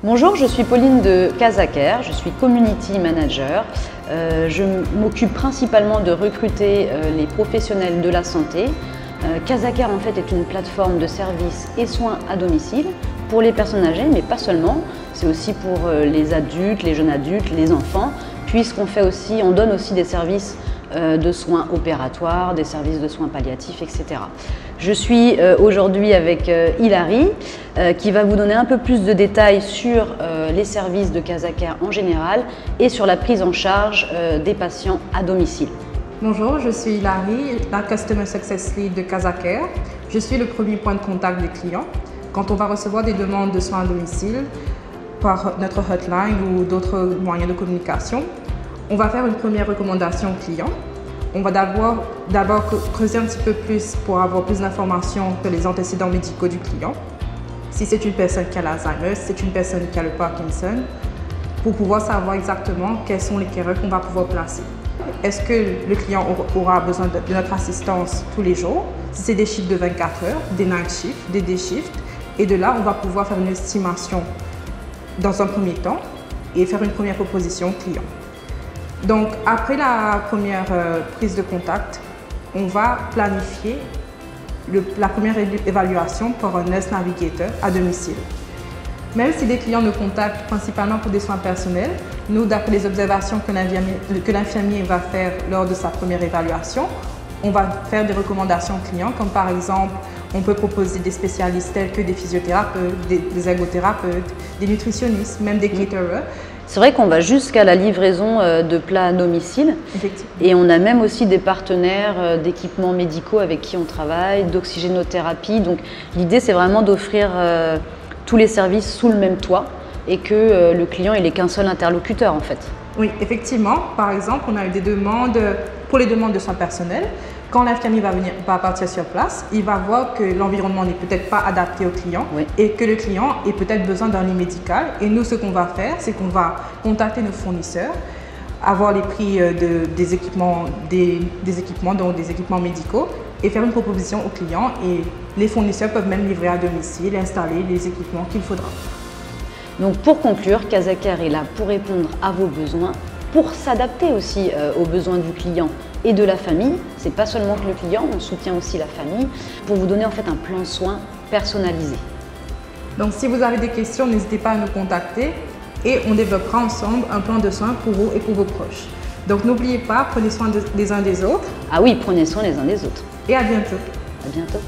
Bonjour, je suis Pauline de Casacare, je suis Community Manager. Je m'occupe principalement de recruter les professionnels de la santé. Casacare en fait est une plateforme de services et soins à domicile pour les personnes âgées, mais pas seulement. C'est aussi pour les adultes, les jeunes adultes, les enfants, puisqu'on donne aussi des services de soins opératoires, des services de soins palliatifs, etc. Je suis aujourd'hui avec Hilary qui va vous donner un peu plus de détails sur les services de Casacare en général et sur la prise en charge des patients à domicile. Bonjour, je suis Hilary, la Customer Success Lead de Casacare. Je suis le premier point de contact des clients. Quand on va recevoir des demandes de soins à domicile par notre hotline ou d'autres moyens de communication, on va faire une première recommandation au client. On va d'abord creuser un petit peu plus pour avoir plus d'informations que les antécédents médicaux du client. Si c'est une personne qui a l'Alzheimer, si c'est une personne qui a le Parkinson, pour pouvoir savoir exactement quels sont les carrières qu'on va pouvoir placer. Est-ce que le client aura besoin de notre assistance tous les jours? Si c'est des chiffres de 24 heures, des night shifts, des day shifts, et de là, on va pouvoir faire une estimation dans un premier temps et faire une première proposition au client. Donc, après la première prise de contact, on va planifier la première évaluation par un nurse navigator à domicile. Même si des clients nous contactent principalement pour des soins personnels, nous, d'après les observations que l'infirmier va faire lors de sa première évaluation, on va faire des recommandations aux clients, comme par exemple, on peut proposer des spécialistes tels que des physiothérapeutes, des ergothérapeutes, des nutritionnistes, même des caterers. C'est vrai qu'on va jusqu'à la livraison de plats à domicile. Effectivement. Et on a même aussi des partenaires d'équipements médicaux avec qui on travaille, d'oxygénothérapie. Donc l'idée, c'est vraiment d'offrir tous les services sous le même toit et que le client n'ait qu'un seul interlocuteur en fait. Oui, effectivement. Par exemple, on a eu des demandes pour les demandes de soins personnels. Quand l'infirmier va partir sur place, il va voir que l'environnement n'est peut-être pas adapté au client, oui, et que le client ait peut-être besoin d'un lit médical. Et nous, ce qu'on va faire, c'est qu'on va contacter nos fournisseurs, avoir les prix des équipements, donc des équipements médicaux, et faire une proposition au client. Et les fournisseurs peuvent même livrer à domicile et installer les équipements qu'il faudra. Donc pour conclure, Casacare est là pour répondre à vos besoins, pour s'adapter aussi aux besoins du client et de la famille. C'est pas seulement que le client, on soutient aussi la famille pour vous donner en fait un plan de soins personnalisé. Donc si vous avez des questions, n'hésitez pas à nous contacter et on développera ensemble un plan de soins pour vous et pour vos proches. Donc n'oubliez pas, prenez soin des uns des autres. Ah oui, prenez soin les uns des autres. Et à bientôt. À bientôt.